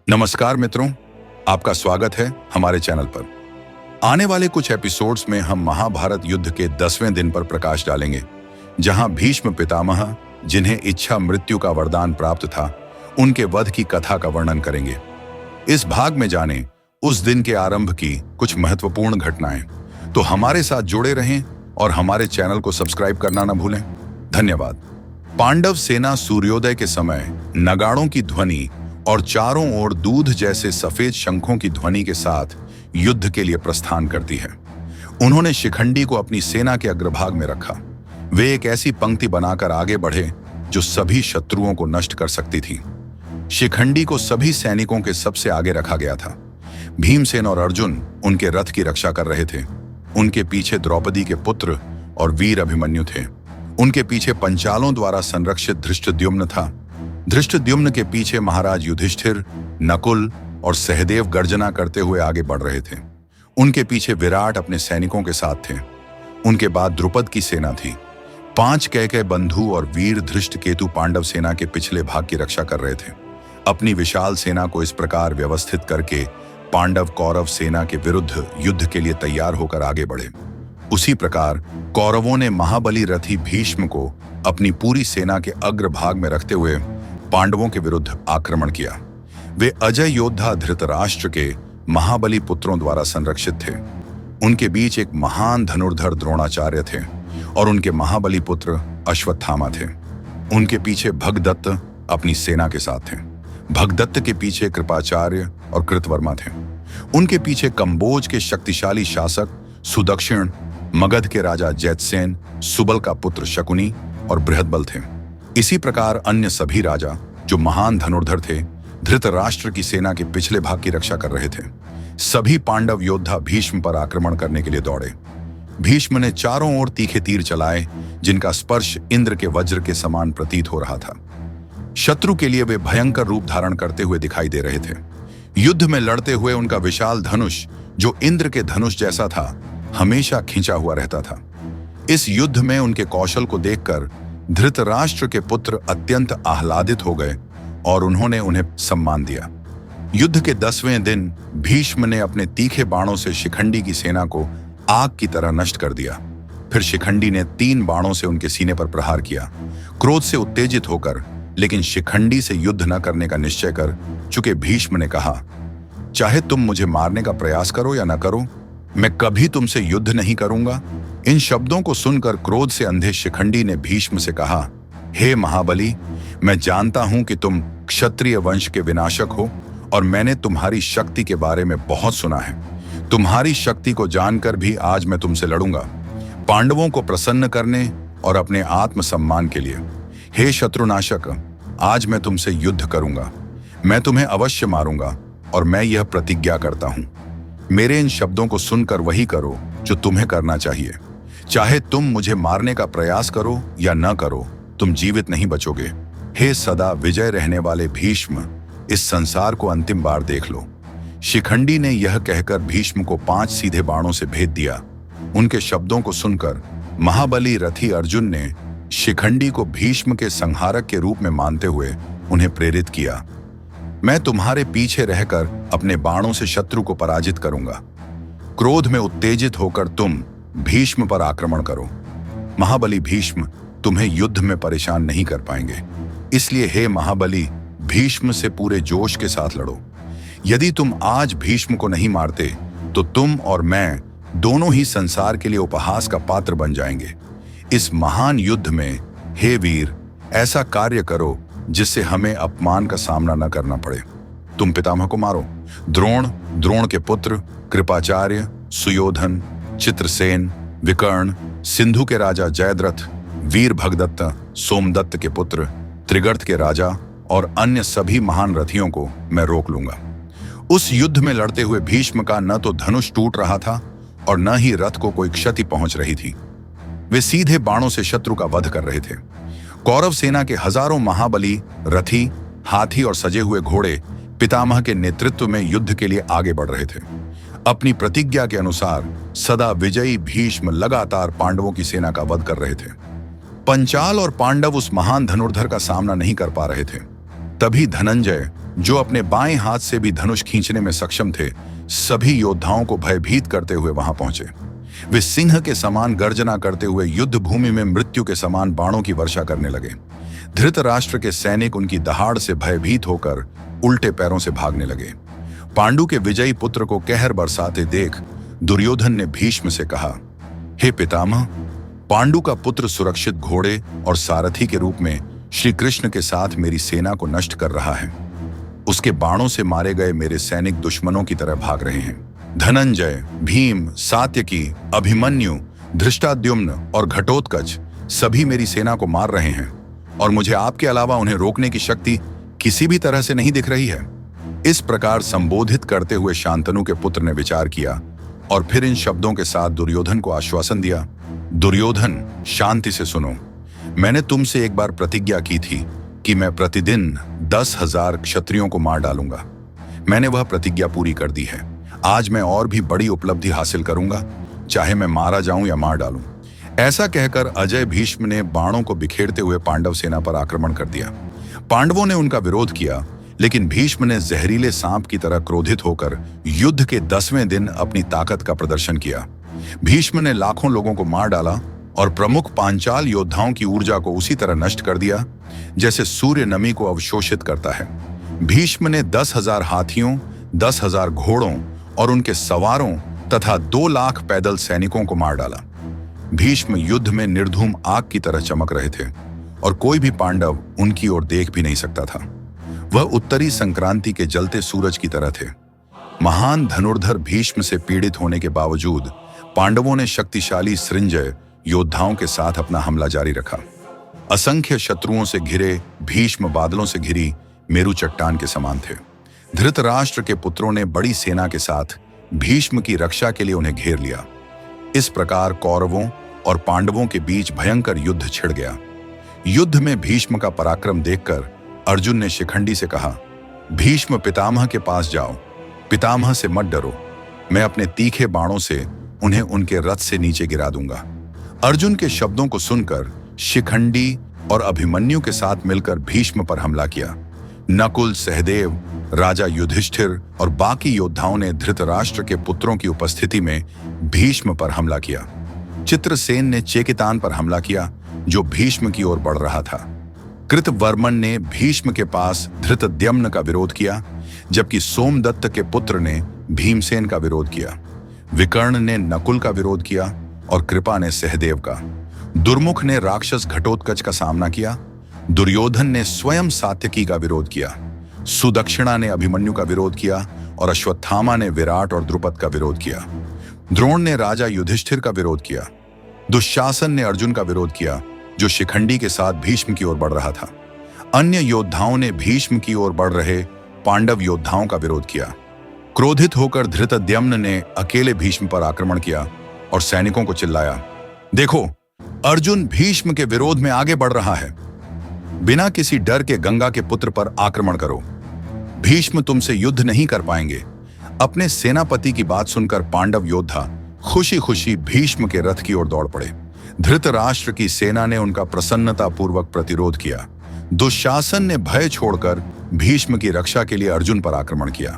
नमस्कार मित्रों, आपका स्वागत है हमारे चैनल पर। आने वाले कुछ एपिसोड्स में हम महाभारत युद्ध के 10वें दिन पर प्रकाश डालेंगे, जहां भीष्म पितामह, जिन्हें इच्छा मृत्यु का वरदान प्राप्त था, उनके वध की कथा का वर्णन करेंगे। इस भाग में जानें उस दिन के आरंभ की कुछ महत्वपूर्ण घटनाएं। तो हमारे साथ जुड़े रहें और हमारे चैनल को सब्सक्राइब करना न भूलें। धन्यवाद। पांडव सेना सूर्योदय के समय नगाड़ों की ध्वनि और चारों ओर दूध जैसे सफेद शंखों की ध्वनि के साथ युद्ध के लिए प्रस्थान करती है। उन्होंने शिखंडी को अपनी सेना के अग्रभाग में रखा। वे एक ऐसी पंक्ति बनाकर आगे बढ़े जो सभी शत्रुओं को नष्ट कर सकती थी। शिखंडी को सभी सैनिकों के सबसे आगे रखा गया था। भीमसेन और अर्जुन उनके रथ की रक्षा कर रहे थे। उनके पीछे द्रौपदी के पुत्र और वीर अभिमन्यु थे। उनके पीछे पंचालों द्वारा संरक्षित धृष्टद्युम्न था। धृष्टद्युम्न के पीछे महाराज युधिष्ठिर, नकुल और सहदेव गर्जना करते हुए आगे बढ़ रहे थे। उनके पीछे विराट अपने सैनिकों के साथ थे। उनके बाद द्रुपद की सेना थी। 5 कैकेय बंधु और वीर धृष्टकेतु पांडव सेना के पिछले भाग की रक्षा कर रहे थे। अपनी विशाल सेना को इस प्रकार व्यवस्थित करके पांडव कौरव सेना के विरुद्ध युद्ध के लिए तैयार होकर आगे बढ़े। उसी प्रकार कौरवों ने महाबली रथी भीष्म को अपनी पूरी सेना के अग्रभाग में रखते हुए पांडवों के विरुद्ध आक्रमण किया। वे अजय योद्धा धृतराष्ट्र के महाबली पुत्रों द्वारा संरक्षित थे। उनके बीच एक महान धनुर्धर द्रोणाचार्य थे और उनके महाबली पुत्र अश्वत्थामा थे। उनके पीछे भगदत्त अपनी सेना के साथ थे। भगदत्त के पीछे कृपाचार्य और कृतवर्मा थे। उनके पीछे कंबोज के शक्तिशाली शासक सुदक्षिण, मगध के राजा जैतसेन, सुबल का पुत्र शकुनी और बृहदबल थे। इसी प्रकार अन्य सभी राजा जो महान धनुर्धर थे, धृतराष्ट्र की सेना के पिछले भाग की रक्षा कर रहे थे। सभी पांडव योद्धा भीष्म पर आक्रमण करने के लिए दौड़े। भीष्म ने चारों ओर तीखे तीर चलाए, जिनका स्पर्श इंद्र के वज्र के समान प्रतीत हो रहा था। शत्रु के लिए वे भयंकर रूप धारण करते हुए दिखाई दे रहे थे। युद्ध में लड़ते हुए उनका विशाल धनुष, जो इंद्र के धनुष जैसा था, हमेशा खींचा हुआ रहता था। इस युद्ध में उनके कौशल को देखकर धृतराष्ट्र के पुत्र अत्यंत आह्लादित हो गए और उन्होंने उन्हें सम्मान दिया। युद्ध के 10वें दिन भीष्म ने अपने तीखे बाणों से शिखंडी की सेना को आग की तरह नष्ट कर दिया। फिर शिखंडी ने 3 बाणों से उनके सीने पर प्रहार किया। क्रोध से उत्तेजित होकर, लेकिन शिखंडी से युद्ध न करने का निश्चय कर चुके भीष्म ने कहा, चाहे तुम मुझे मारने का प्रयास करो या न करो, मैं कभी तुमसे युद्ध नहीं करूंगा। इन शब्दों को सुनकर क्रोध से अंधे शिखंडी ने भीष्म से कहा, हे महाबली, मैं जानता हूं कि तुम क्षत्रिय वंश के विनाशक हो और मैंने तुम्हारी शक्ति के बारे में बहुत सुना है। तुम्हारी शक्ति को जानकर भी आज मैं तुमसे लड़ूंगा, पांडवों को प्रसन्न करने और अपने आत्मसम्मान के लिए। हे शत्रुनाशक, आज मैं तुमसे युद्ध करूंगा। मैं तुम्हें अवश्य मारूंगा और मैं यह प्रतिज्ञा करता हूं। मेरे इन शब्दों को सुनकर वही करो जो तुम्हें करना चाहिए। चाहे तुम मुझे मारने का प्रयास करो या न करो, तुम जीवित नहीं बचोगे। हे सदा विजय रहने वाले भीष्म, इस संसार को अंतिम बार देख लो। शिखंडी ने यह कहकर भीष्म को 5 सीधे बाणों से भेद दिया। उनके शब्दों को सुनकर महाबली रथी अर्जुन ने शिखंडी को भीष्म के संहारक के रूप में मानते हुए उन्हें प्रेरित किया। मैं तुम्हारे पीछे रहकर अपने बाणों से शत्रु को पराजित करूंगा। क्रोध में उत्तेजित होकर तुम भीष्म पर आक्रमण करो। महाबली भीष्म तुम्हें युद्ध में परेशान नहीं कर पाएंगे। इसलिए हे महाबली, भीष्म से पूरे जोश के साथ लड़ो। यदि तुम आज भीष्म को नहीं मारते तो तुम और मैं दोनों ही संसार के लिए उपहास का पात्र बन जाएंगे। इस महान युद्ध में हे वीर, ऐसा कार्य करो जिससे हमें अपमान का सामना न करना पड़े। तुम पितामह को मारो। द्रोण के पुत्र कृपाचार्य, सुयोधन, चित्रसेन, विकर्ण, सिंधु के राजा जयद्रथ, वीर भगदत्त, सोमदत्त के पुत्र, त्रिगर्त के राजा और अन्य सभी महान रथियों को मैं रोक लूंगा। उस युद्ध में लड़ते हुए भीष्म का न तो धनुष टूट रहा था और न ही रथ को कोई क्षति पहुंच रही थी। वे सीधे बाणों से शत्रु का वध कर रहे थे। कौरव सेना के हजारों महाबली रथी, हाथी और सजे हुए घोड़े पितामह के नेतृत्व में युद्ध के लिए आगे बढ़ रहे थे। अपनी प्रतिज्ञा के अनुसार सदा विजयी भीष्म लगातार पांडवों की सेना का वध कर रहे थे। पंचाल और पांडव उस महान धनुर्धर का सामना नहीं कर पा रहे थे। तभी धनंजय जो अपने बाएं हाथ से भी धनुष खींचने में सक्षम थे, सभी योद्धाओं को भयभीत करते हुए वहां पहुंचे। वे सिंह के समान गर्जना करते हुए युद्ध भूमि में मृत्यु के समान बाणों की वर्षा करने लगे। धृतराष्ट्र के सैनिक उनकी दहाड़ से भयभीत होकर उल्टे पैरों से भागने लगे। पांडु के विजयी पुत्र को कहर बरसाते देख दुर्योधन ने भीष्म से कहा, हे पितामह, पांडु का पुत्र सुरक्षित घोड़े और सारथी के रूप में श्री कृष्ण के साथ मेरी सेना को नष्ट कर रहा है। उसके बाणों से मारे गए मेरे सैनिक दुश्मनों की तरह भाग रहे हैं। धनंजय, भीम, सात्यकी, अभिमन्यु, धृष्टाद्युम्न और घटोत्कच सभी मेरी सेना को मार रहे हैं और मुझे आपके अलावा उन्हें रोकने की शक्ति किसी भी तरह से नहीं दिख रही है। इस प्रकार संबोधित करते हुए शांतनु के पुत्र ने विचार किया और फिर इन शब्दों के साथ दुर्योधन को आश्वासन दिया, दुर्योधन, शांति से सुनो। मैंने तुमसे एक बार प्रतिज्ञा की थी कि मैं प्रतिदिन 10,000 क्षत्रियों को मार डालूंगा। मैंने वह प्रतिज्ञा पूरी कर दी है। आज मैं और भी बड़ी उपलब्धि हासिल करूंगा, चाहे मैं मारा जाऊं या मार डालूं। ऐसा कहकर अजय भीष्म ने बाणों को बिखेरते हुए पांडव सेना पर आक्रमण कर दिया। पांडवों ने उनका विरोध किया, लेकिन भीष्म ने जहरीले सांप की तरह क्रोधित होकर युद्ध के 10वें दिन अपनी ताकत का प्रदर्शन किया। भीष्म ने लाखों लोगों को मार डाला और प्रमुख पांचाल योद्धाओं की ऊर्जा को उसी तरह नष्ट कर दिया जैसे सूर्य नमी को अवशोषित करता है। भीष्म ने 10,000 हाथियों, 10,000 घोड़ों और उनके सवारों तथा 2 लाख पैदल सैनिकों को मार डाला। भीष्म युद्ध में निर्धूम आग की तरह चमक रहे थे और कोई भी पांडव उनकी ओर देख भी नहीं सकता था। वह उत्तरी संक्रांति के जलते सूरज की तरह थे। महान धनुर्धर भीष्म से पीड़ित होने के बावजूद पांडवों ने शक्तिशाली सृंजय योद्धाओं के साथ अपना हमला जारी रखा। असंख्य शत्रुओं से घिरे भीष्म बादलों से घिरी मेरू चट्टान के समान थे। धृतराष्ट्र के पुत्रों ने बड़ी सेना के साथ भीष्म की रक्षा के लिए उन्हें घेर लिया। इस प्रकार कौरवों और पांडवों के बीच भयंकर युद्ध छिड़ गया। युद्ध में भीष्म का पराक्रम देखकर अर्जुन ने शिखंडी से कहा, भीष्म पितामह के पास जाओ, पितामह से मत डरो, मैं अपने तीखे बाणों से उन्हें उनके रथ से नीचे गिरा दूंगा। अर्जुन के शब्दों को सुनकर शिखंडी और अभिमन्यु के साथ मिलकर भीष्म पर हमला किया। नकुल, सहदेव, राजा युधिष्ठिर और बाकी योद्धाओं ने धृतराष्ट्र के पुत्रों की उपस्थिति में भीष्म पर हमला किया। चित्रसेन ने चेकितान पर हमला किया, जो भीष्म की ओर बढ़ रहा था। कृतवर्मन ने भीष्म के पास धृतद्युम्न का विरोध किया, जबकि सोमदत्त के पुत्र ने भीमसेन का विरोध किया। विकर्ण ने नकुल का विरोध किया और कृपा ने सहदेव का। दुर्मुख ने राक्षस घटोत्कच का सामना किया। दुर्योधन ने स्वयं सात्यकी का विरोध किया। सुदक्षिणा ने अभिमन्यु का विरोध किया और अश्वत्थामा ने विराट और द्रुपद का विरोध किया। द्रोण ने राजा युधिष्ठिर का विरोध किया। दुशासन ने अर्जुन का विरोध किया, जो शिखंडी के साथ भीष्म की ओर बढ़ रहा था। अन्य योद्धाओं ने भीष्म की ओर बढ़ रहे पांडव योद्धाओं का विरोध किया। क्रोधित होकर धृतद्युम्न ने अकेले भीष्म पर आक्रमण किया और सैनिकों को चिल्लाया, देखो, अर्जुन भीष्म के विरोध में आगे बढ़ रहा है। बिना किसी डर के गंगा के पुत्र पर आक्रमण करो। भीष्म तुमसे युद्ध नहीं कर पाएंगे। अपने सेनापति की बात सुनकर पांडव योद्धा खुशी खुशी भीष्म के रथ की ओर दौड़ पड़े। धृतराष्ट्र की सेना ने उनका प्रसन्नतापूर्वक प्रतिरोध किया। दुशासन ने भय छोड़कर भीष्म की रक्षा के लिए अर्जुन पर आक्रमण किया।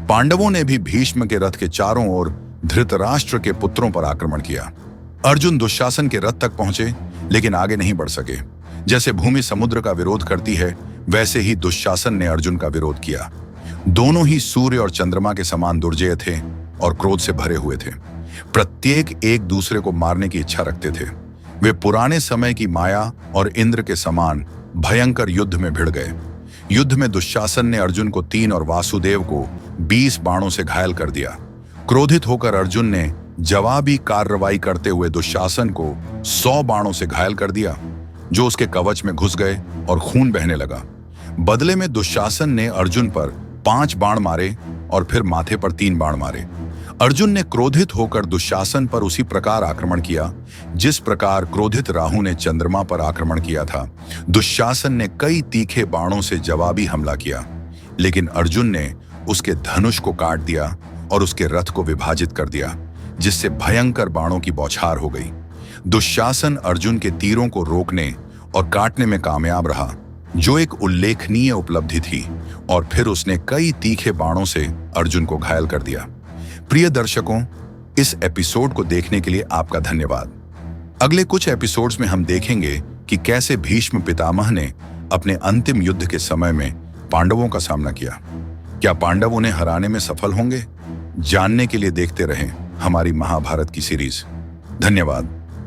पांडवों ने भी भीष्म के रथ के चारों ओर धृतराष्ट्र के पुत्रों पर आक्रमण किया। अर्जुन दुशासन के रथ तक पहुंचे, लेकिन आगे नहीं बढ़ सके। जैसे भूमि समुद्र का विरोध करती है, वैसे ही दुशासन ने अर्जुन का विरोध किया। दोनों ही सूर्य और चंद्रमा के समान दुर्जय थे और क्रोध से भरे हुए थे। प्रत्येक एक दूसरे को मारने की इच्छा रखते थे। वे पुराने समय की माया और इंद्र के समान भयंकर युद्ध में भिड़ गए। युद्ध में दुशासन ने अर्जुन को 3 और वासुदेव को 20 बाणों से घायल कर दिया। क्रोधित होकर अर्जुन ने जवाबी कार्रवाई करते हुए दुशासन को 100 बाणों से घायल कर दिया, जो उसके कवच में घुस गए और खून बहने लगा। बदले में दुशासन ने अर्जुन पर 5 बाण मारे और फिर माथे पर 3 बाण मारे। अर्जुन ने क्रोधित होकर दुशासन पर उसी प्रकार आक्रमण किया जिस प्रकार क्रोधित राहु ने चंद्रमा पर आक्रमण किया था। दुशासन ने कई तीखे बाणों से जवाबी हमला किया, लेकिन अर्जुन ने उसके धनुष को काट दिया और उसके रथ को विभाजित कर दिया, जिससे भयंकर बाणों की बौछार हो गई। दुशासन अर्जुन के तीरों को रोकने और काटने में कामयाब रहा, जो एक उल्लेखनीय उपलब्धि थी, और फिर उसने कई तीखे बाणों से अर्जुन को घायल कर दिया। प्रिय दर्शकों, इस एपिसोड को देखने के लिए आपका धन्यवाद। अगले कुछ एपिसोड्स में हम देखेंगे कि कैसे भीष्म पितामह ने अपने अंतिम युद्ध के समय में पांडवों का सामना किया। क्या पांडव उन्हें हराने में सफल होंगे? जानने के लिए देखते रहें हमारी महाभारत की सीरीज। धन्यवाद।